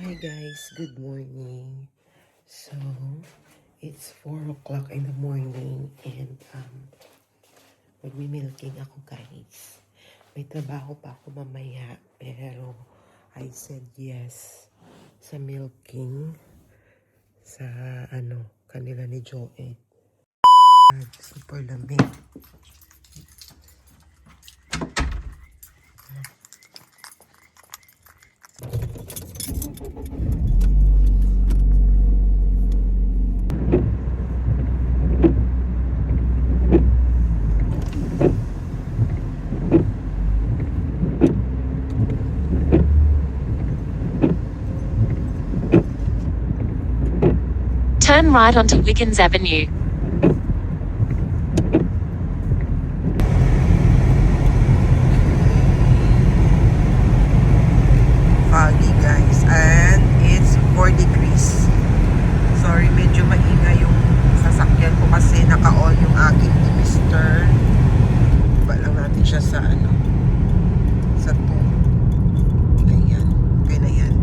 Hi guys, good morning. So, it's 4 o'clock in the morning and magmimilking ako guys. May trabaho pa ako mamaya pero I said yes sa milking sa kanila ni Joey. Super lamig. Turn right onto Wickens Avenue. Foggy guys and it's 4 degrees. Sorry, medyo maingay yung sasakyan ko kasi naka-on yung aking demister. Iba lang natin siya sa sa 2. Ganyan. Okay na yan.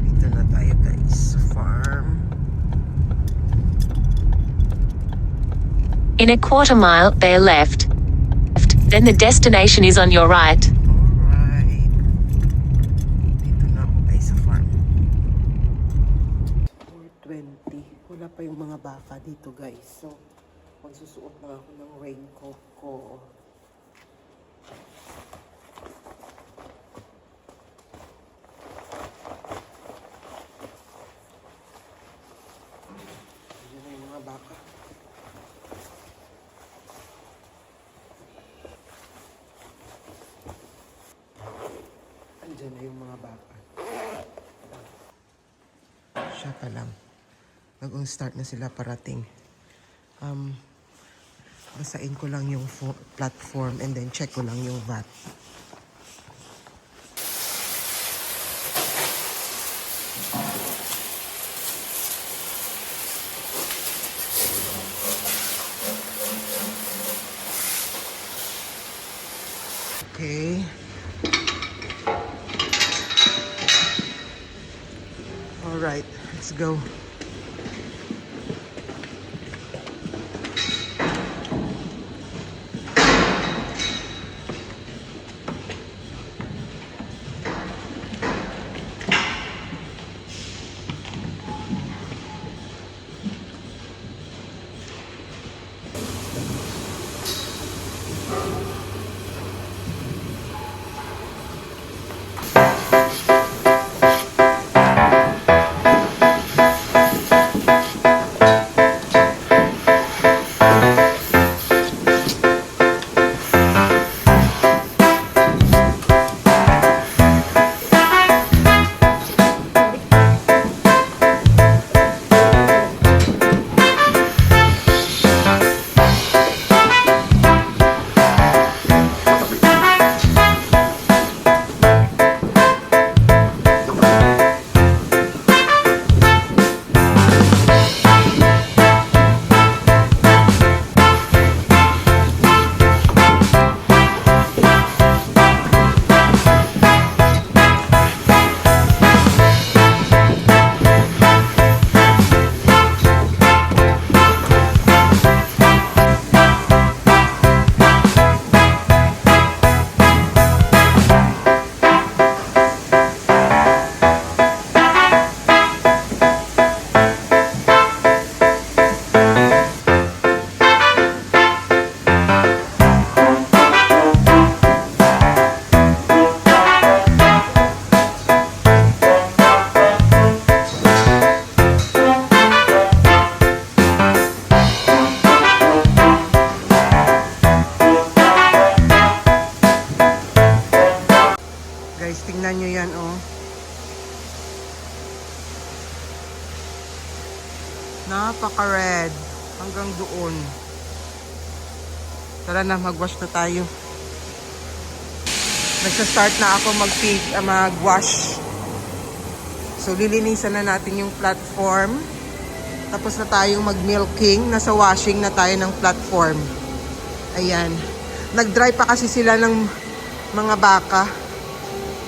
Dito na tayo guys sa farm. In a quarter mile, bear left. Then the destination is on your right. Alright. Dito na ako guys sa farm. 4:20. Wala pa yung mga baka dito guys. So, magsusuot na ako ng raincoat ko. Ayan na yung mga baka. Andiyan na yung mga baka. Siya pa lang. Nag-on-start na sila parating. Basain ko lang yung platform and then check ko lang yung VAT. Okay. Alright, let's go. Guys, tingnan nyo yan, oh. Napaka-red. Hanggang doon. Tara na, mag-wash na tayo. Nagsa-start na ako mag-wash. So, lilinisan na natin yung platform. Tapos na tayong mag-milking. Nasa washing na tayo ng platform. Ayan. Nag-dry pa kasi sila ng mga baka.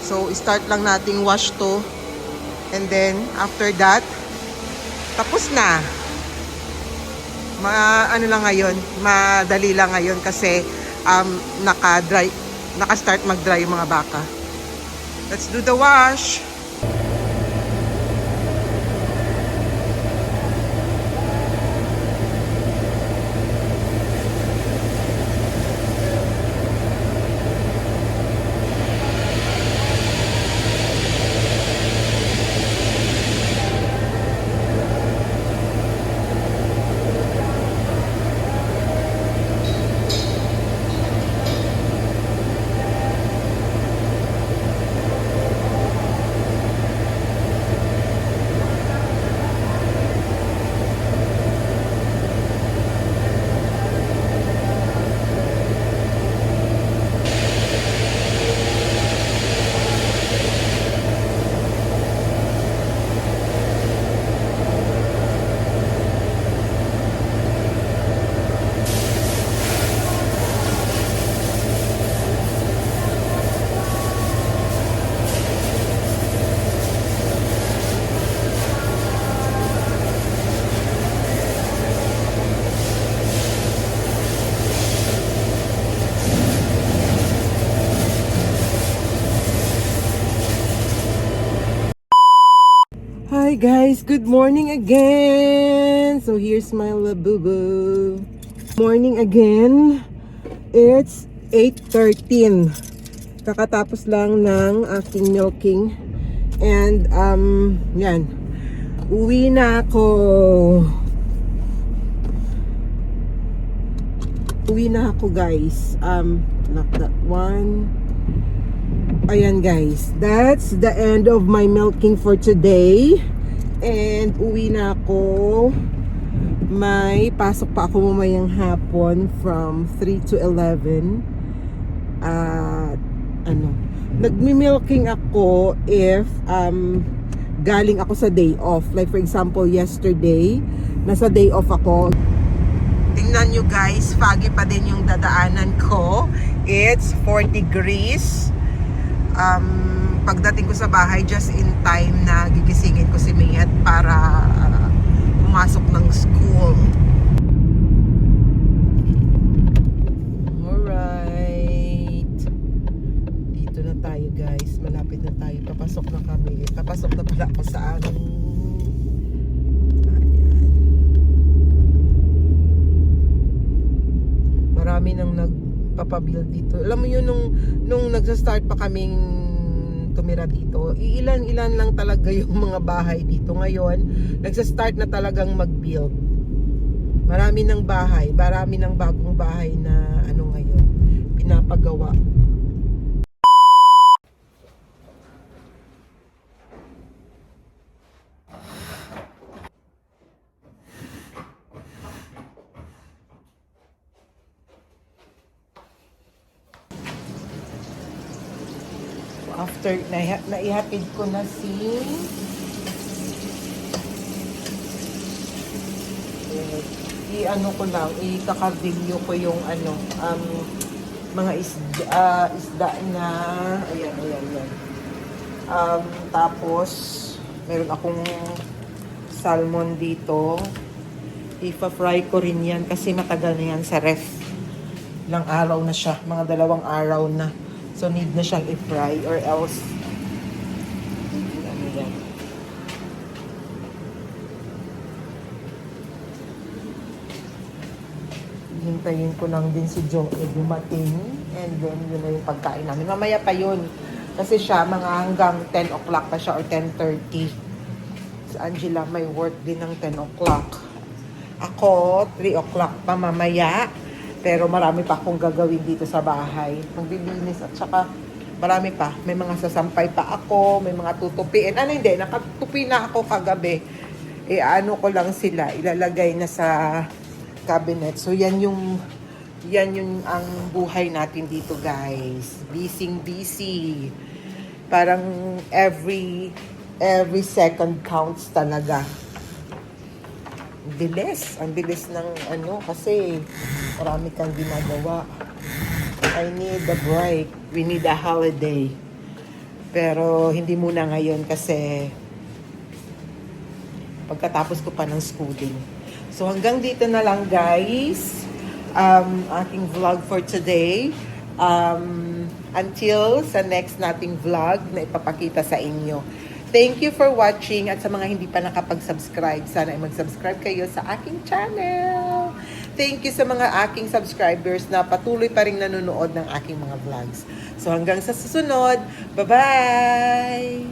So, start lang nating wash to. And then, after that, tapos na. Ano lang ngayon, madali lang ngayon kasi naka-start mag-dry yung mga baka. Let's do the wash. Hi guys, good morning again. So here's my labubu. Morning again. It's 8:13. Kakatapos lang ng aking milking. And yan. Uwi na ako. Uwi na ako guys. Lock that one. Ayan guys, that's the end of my milking for today. And uwi na ako. May pasok pa ako mamayang hapon from 3 to 11. Nagmi-milking ako if galing ako sa day off. Like for example, yesterday, nasa day off ako. Tingnan nyo guys, foggy pa din yung dadaanan ko. It's 4 degrees. Pagdating ko sa bahay, just in time na gigisingin ko si Mayet para pumasok ng school. Alright. Dito na tayo guys. Malapit na tayo. Papasok na kami. Papasok na pala ako sa aming... Marami nang nagpapabuild dito. Alam mo yun, nung nagsa-start pa kaming tumira dito, ilan-ilan lang talaga yung mga bahay dito. Ngayon, nagsa-start na talagang mag-build. Marami ng bahay, marami ng bagong bahay na ngayon, pinapagawa. After naihatid ko na si ko lang, ikaka-video ko yung mga isda na ayan. Tapos meron akong salmon dito. Ipa-fry ko rin yan kasi matagal na yan sa ref. Ilang araw na siya, mga 2 araw na. So, need na siyang i-fry or else yan. Hintayin ko lang din si Joe dumating and then yun na yung pagkain namin. Mamaya pa yun. Kasi siya, mga hanggang 10 o'clock pa siya or 10:30. Si Angela may work din ng 10 o'clock. Ako, 3 o'clock pa mamaya. Pero marami pa akong gagawin dito sa bahay. Maglilinis at saka marami pa. May mga sasampay pa ako, may mga tutupiin. Hindi, nakatupi na ako kagabi. Ko lang sila, ilalagay na sa cabinet. So yan yung ang buhay natin dito guys. Busy. Parang every second counts talaga. Ang bilis ng ano, kasi marami kang ginagawa. I need a break. We need a holiday. Pero hindi muna ngayon kasi pagkatapos ko pa ng schooling. So hanggang dito na lang guys, aking vlog for today. Until sa next nating vlog na ipapakita sa inyo. Thank you for watching, at sa mga hindi pa nakapag-subscribe, sana ay mag-subscribe kayo sa aking channel. Thank you sa mga aking subscribers na patuloy pa rin nanonood ng aking mga vlogs. So hanggang sa susunod, bye-bye!